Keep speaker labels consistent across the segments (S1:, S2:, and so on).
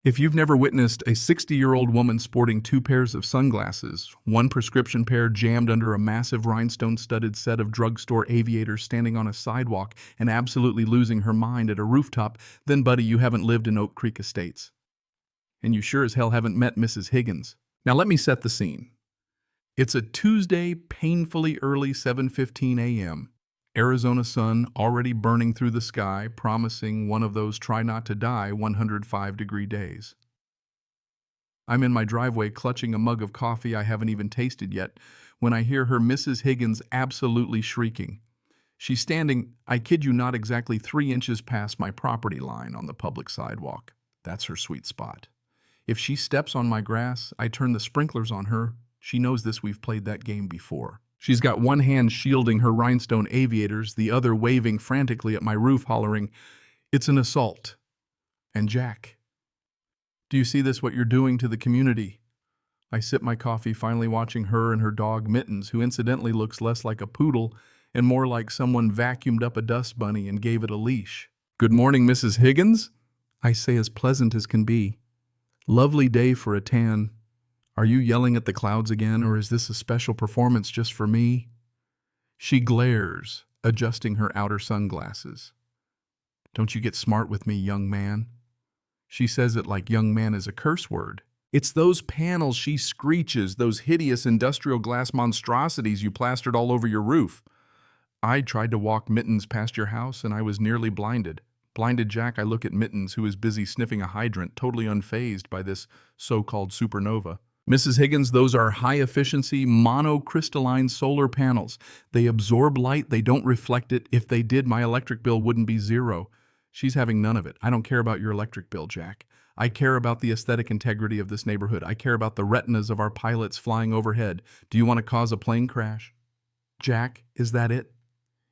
S1: If you've never witnessed a 60-year-old woman sporting two pairs of sunglasses, one prescription pair jammed under a massive rhinestone-studded set of drugstore aviators standing on a sidewalk and absolutely losing her mind at a rooftop, then buddy, you haven't lived in Oak Creek Estates. And you sure as hell haven't met Mrs. Higgins. Now let me set the scene. It's a Tuesday, painfully early 7:15 a.m. Arizona sun already burning through the sky, promising one of those try-not-to-die 105-degree days. I'm in my driveway clutching a mug of coffee I haven't even tasted yet when I hear her Mrs. Higgins absolutely shrieking. She's standing, I kid you not, exactly 3 inches past my property line on the public sidewalk. That's her sweet spot. If she steps on my grass, I turn the sprinklers on her. She knows this, we've played that game before. She's got one hand shielding her rhinestone aviators, the other waving frantically at my roof, hollering, "It's an assault." And Jack, do you see this, what you're doing to the community? I sip my coffee, finally watching her and her dog Mittens, who incidentally looks less like a poodle and more like someone vacuumed up a dust bunny and gave it a leash. "Good morning, Mrs. Higgins," I say as pleasant as can be. "Lovely day for a tan. Are you yelling at the clouds again, or is this a special performance just for me?" She glares, adjusting her outer sunglasses. "Don't you get smart with me, young man." She says it like young man is a curse word. It's those panels, she screeches, those hideous industrial glass monstrosities you plastered all over your roof. I tried to walk Mittens past your house and I was nearly blinded. Blinded Jack, I look at Mittens, who is busy sniffing a hydrant, totally unfazed by this so-called supernova. "Mrs. Higgins, those are high-efficiency monocrystalline solar panels. They absorb light, they don't reflect it. If they did, my electric bill wouldn't be zero." She's having none of it. "I don't care about your electric bill, Jack. I care about the aesthetic integrity of this neighborhood. I care about the retinas of our pilots flying overhead. Do you want to cause a plane crash?" "Jack, is that it?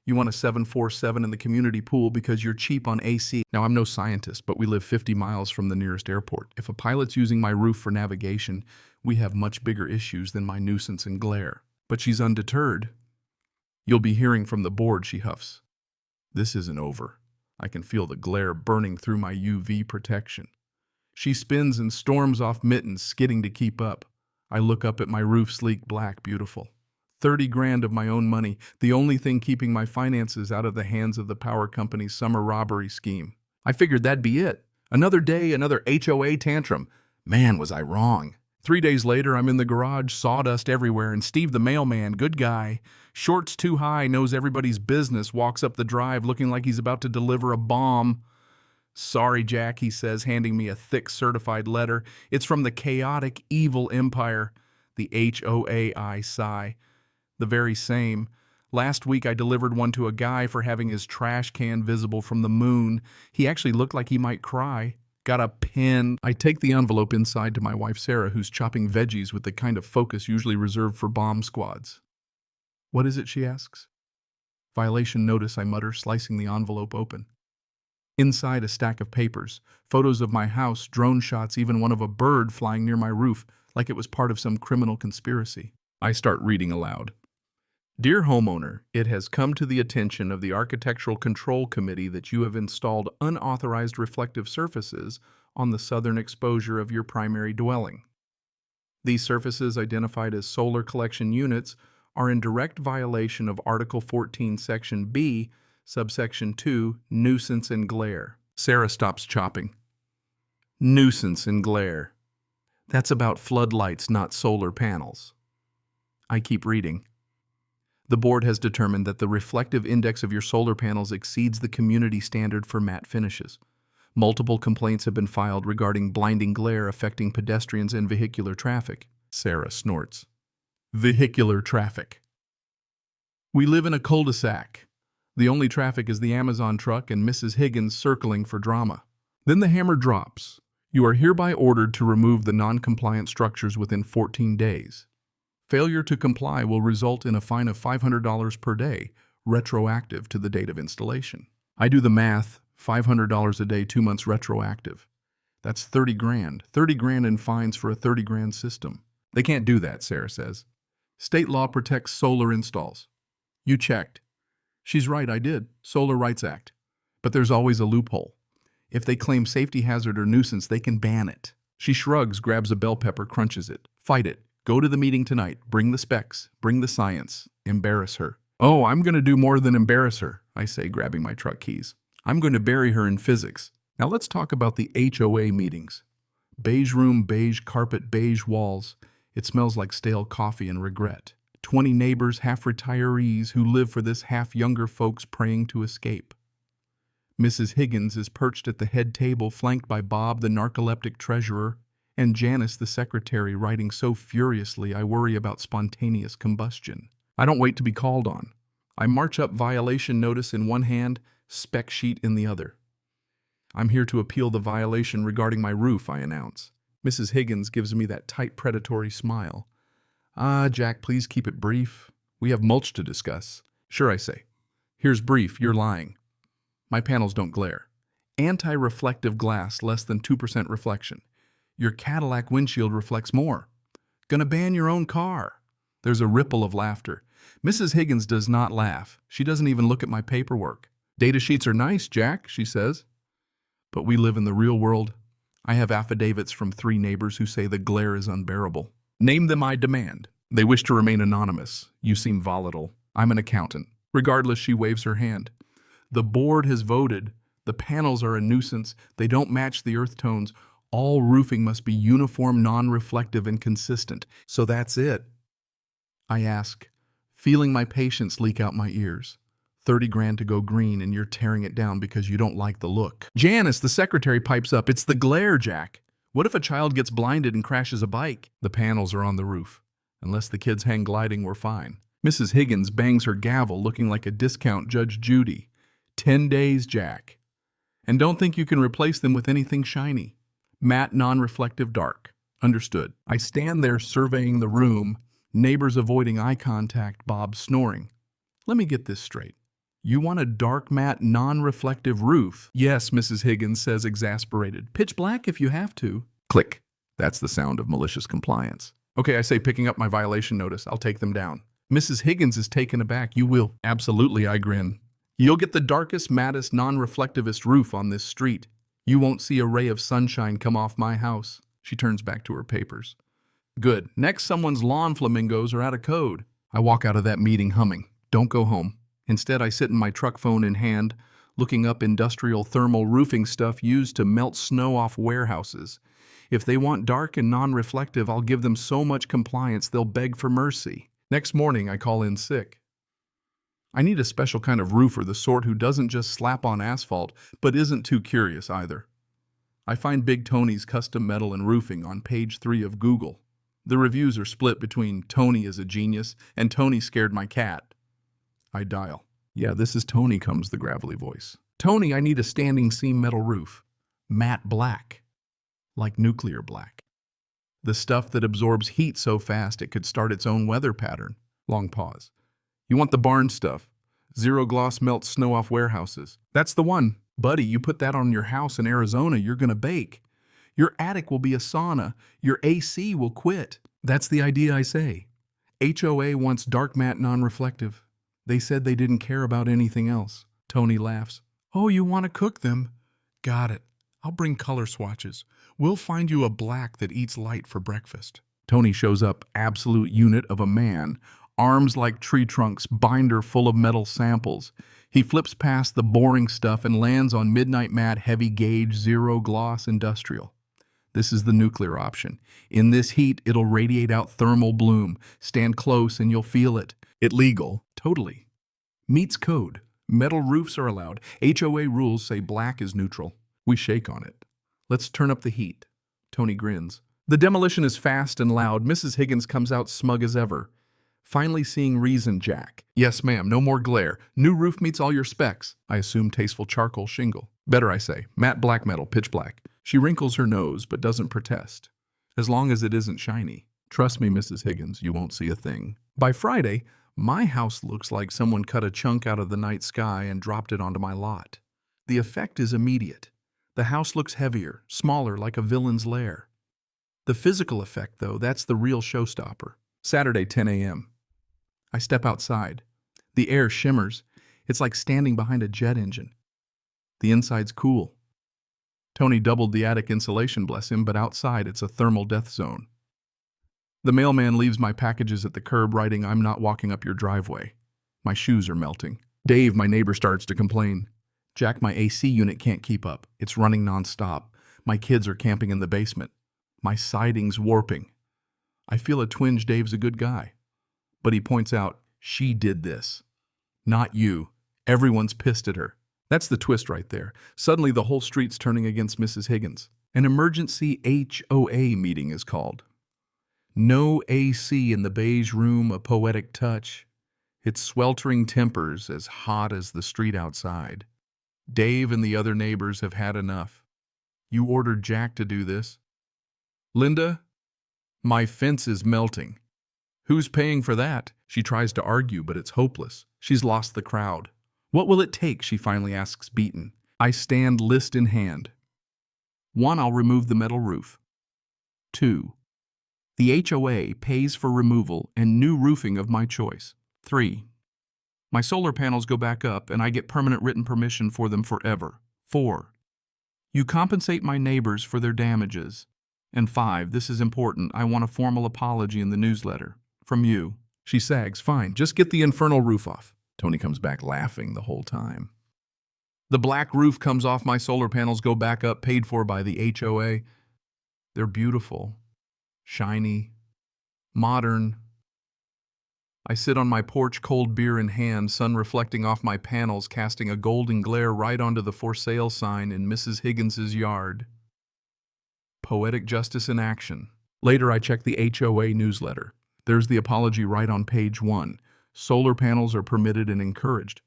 S1: You want a 747 in the community pool because you're cheap on AC. Now, I'm no scientist, but we live 50 miles from the nearest airport. If a pilot's using my roof for navigation, we have much bigger issues than my nuisance and glare." But she's undeterred. "You'll be hearing from the board," she huffs. This isn't over. I can feel the glare burning through my UV protection. She spins and storms off Mittens, skidding to keep up. I look up at my roof, sleek, black, beautiful. 30 grand of my own money, the only thing keeping my finances out of the hands of the power company's summer robbery scheme. I figured that'd be it. Another day, another HOA tantrum. Man, was I wrong. 3 days later, I'm in the garage, sawdust everywhere, and Steve the mailman, good guy, shorts too high, knows everybody's business, walks up the drive looking like he's about to deliver a bomb. "Sorry, Jack," he says, handing me a thick certified letter. "It's from the chaotic, evil empire." The HOA, I sigh. "The very same. Last week I delivered one to a guy for having his trash can visible from the moon. He actually looked like he might cry. Got a pin." I take the envelope inside to my wife Sarah, who's chopping veggies with the kind of focus usually reserved for bomb squads. "What is it?" she asks. "Violation notice," I mutter, slicing the envelope open. Inside, a stack of papers, photos of my house, drone shots, even one of a bird flying near my roof, like it was part of some criminal conspiracy. I start reading aloud. "Dear homeowner, it has come to the attention of the Architectural Control Committee that you have installed unauthorized reflective surfaces on the southern exposure of your primary dwelling. These surfaces, identified as solar collection units, are in direct violation of Article 14, Section B, Subsection 2, Nuisance and Glare." Sarah stops chopping. "Nuisance and glare. That's about floodlights, not solar panels." I keep reading. "The board has determined that the reflective index of your solar panels exceeds the community standard for matte finishes. Multiple complaints have been filed regarding blinding glare affecting pedestrians and vehicular traffic." Sarah snorts. "Vehicular traffic. We live in a cul-de-sac. The only traffic is the Amazon truck and Mrs. Higgins circling for drama." Then the hammer drops. "You are hereby ordered to remove the non-compliant structures within 14 days. Failure to comply will result in a fine of $500 per day, retroactive to the date of installation." I do the math, $500 a day, 2 months retroactive. That's 30 grand. 30 grand in fines for a 30 grand system. "They can't do that," Sarah says. "State law protects solar installs." "You checked." She's right, I did. Solar Rights Act. But there's always a loophole. If they claim safety hazard or nuisance, they can ban it. She shrugs, grabs a bell pepper, crunches it. Fight it. Go to the meeting tonight. Bring the specs. Bring the science. Embarrass her. Oh, I'm going to do more than embarrass her, I say, grabbing my truck keys. I'm going to bury her in physics. Now let's talk about the HOA meetings. Beige room, beige carpet, beige walls. It smells like stale coffee and regret. 20 neighbors, half retirees, who live for this, half younger folks praying to escape. Mrs. Higgins is perched at the head table, flanked by Bob, the narcoleptic treasurer, and Janice, the secretary, writing so furiously I worry about spontaneous combustion. I don't wait to be called on. I march up, violation notice in one hand, spec sheet in the other. I'm here to appeal the violation regarding my roof, I announce. Mrs. Higgins gives me that tight, predatory smile. Jack, please keep it brief. We have mulch to discuss. Sure, I say. Here's brief, you're lying. My panels don't glare. Anti-reflective glass, less than 2% reflection. Your Cadillac windshield reflects more. Gonna ban your own car. There's a ripple of laughter. Mrs. Higgins does not laugh. She doesn't even look at my paperwork. Data sheets are nice, Jack, she says. But we live in the real world. I have affidavits from 3 neighbors who say the glare is unbearable. Name them, I demand. They wish to remain anonymous. You seem volatile. I'm an accountant. Regardless, she waves her hand. The board has voted. The panels are a nuisance. They don't match the earth tones. All roofing must be uniform, non-reflective, and consistent. So that's it. I ask, feeling my patience leak out my ears. 30 grand to go green, and you're tearing it down because you don't like the look. Janice, the secretary, pipes up. It's the glare, Jack. What if a child gets blinded and crashes a bike? The panels are on the roof. Unless the kids hang gliding, we're fine. Mrs. Higgins bangs her gavel, looking like a discount Judge Judy. 10 days, Jack. And don't think you can replace them with anything shiny. Matte, non-reflective, dark. Understood. I stand there surveying the room, neighbors avoiding eye contact, Bob snoring. Let me get this straight. You want a dark, matte, non-reflective roof? Yes, Mrs. Higgins says, exasperated. Pitch black if you have to. Click. That's the sound of malicious compliance. Okay, I say, picking up my violation notice. I'll take them down. Mrs. Higgins is taken aback. You will. Absolutely, I grin. You'll get the darkest, maddest, non-reflectivist roof on this street. You won't see a ray of sunshine come off my house. She turns back to her papers. Good. Next, someone's lawn flamingos are out of code. I walk out of that meeting humming. Don't go home. Instead, I sit in my truck, phone in hand, looking up industrial thermal roofing stuff used to melt snow off warehouses. If they want dark and non-reflective, I'll give them so much compliance they'll beg for mercy. Next morning, I call in sick. I need a special kind of roofer, the sort who doesn't just slap on asphalt, but isn't too curious either. I find Big Tony's Custom Metal and Roofing on page 3 of Google. The reviews are split between Tony is a genius and Tony scared my cat. I dial. Yeah, this is Tony, comes the gravelly voice. Tony, I need a standing seam metal roof. Matte black. Like nuclear black. The stuff that absorbs heat so fast it could start its own weather pattern. Long pause. You want the barn stuff. Zero gloss melts snow off warehouses. That's the one. Buddy, you put that on your house in Arizona, you're gonna bake. Your attic will be a sauna. Your AC will quit. That's the idea, I say. HOA wants dark matte non-reflective. They said they didn't care about anything else. Tony laughs. Oh, you want to cook them? Got it. I'll bring color swatches. We'll find you a black that eats light for breakfast. Tony shows up, absolute unit of a man, arms like tree trunks, binder full of metal samples. He flips past the boring stuff and lands on midnight matte, heavy gauge, zero gloss industrial. This is the nuclear option. In this heat, it'll radiate out thermal bloom. Stand close and you'll feel it. It legal. Totally. Meets code. Metal roofs are allowed. HOA rules say black is neutral. We shake on it. Let's turn up the heat. Tony grins. The demolition is fast and loud. Mrs. Higgins comes out smug as ever. Finally seeing reason, Jack. Yes, ma'am. No more glare. New roof meets all your specs. I assume tasteful charcoal shingle. Better, I say. Matte black metal, pitch black. She wrinkles her nose, but doesn't protest. As long as it isn't shiny. Trust me, Mrs. Higgins, you won't see a thing. By Friday, my house looks like someone cut a chunk out of the night sky and dropped it onto my lot. The effect is immediate. The house looks heavier, smaller, like a villain's lair. The physical effect, though, that's the real showstopper. Saturday, 10 a.m. I step outside. The air shimmers. It's like standing behind a jet engine. The inside's cool. Tony doubled the attic insulation, bless him, but outside it's a thermal death zone. The mailman leaves my packages at the curb, writing, "I'm not walking up your driveway." My shoes are melting. Dave, my neighbor, starts to complain. "Jack, my AC unit can't keep up. It's running nonstop. My kids are camping in the basement. My siding's warping." I feel a twinge. Dave's a good guy. But he points out, "She did this. Not you. Everyone's pissed at her." That's the twist right there. Suddenly the whole street's turning against Mrs. Higgins. An emergency HOA meeting is called. No AC in the beige room, a poetic touch. It's sweltering tempers, as hot as the street outside. Dave and the other neighbors have had enough. "You ordered Jack to do this?" "Linda, my fence is melting." "Who's paying for that?" She tries to argue, but it's hopeless. She's lost the crowd. "What will it take?" she finally asks, beaten. I stand, list in hand. 1. I'll remove the metal roof. 2. The HOA pays for removal and new roofing of my choice. 3. My solar panels go back up and I get permanent written permission for them forever. 4. You compensate my neighbors for their damages. And 5, this is important, I want a formal apology in the newsletter. From you. She sags, "Fine, just get the infernal roof off." Tony comes back laughing the whole time. The black roof comes off, my solar panels go back up, paid for by the HOA. They're beautiful, shiny, modern. I sit on my porch, cold beer in hand, sun reflecting off my panels, casting a golden glare right onto the for sale sign in Mrs. Higgins's yard. Poetic justice in action. Later I check the HOA newsletter. There's the apology right on page 1. Solar panels are permitted and encouraged.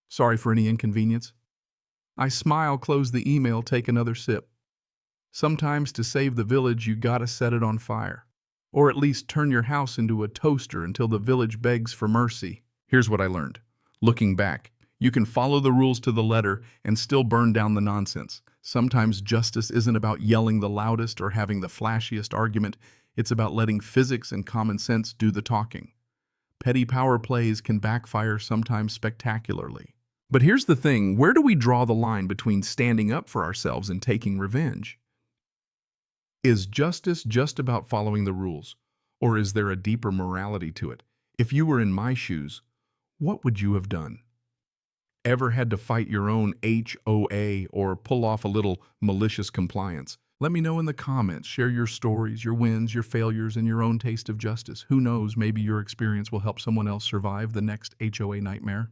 S1: Sorry for any inconvenience. I smile, close the email, take another sip. Sometimes to save the village, you gotta set it on fire. Or at least turn your house into a toaster until the village begs for mercy. Here's what I learned. Looking back, you can follow the rules to the letter and still burn down the nonsense. Sometimes justice isn't about yelling the loudest or having the flashiest argument. It's about letting physics and common sense do the talking. Petty power plays can backfire, sometimes spectacularly. But here's the thing, where do we draw the line between standing up for ourselves and taking revenge? Is justice just about following the rules, or is there a deeper morality to it? If you were in my shoes, what would you have done? Ever had to fight your own HOA or pull off a little malicious compliance? Let me know in the comments. Share your stories, your wins, your failures, and your own taste of justice. Who knows, maybe your experience will help someone else survive the next HOA nightmare.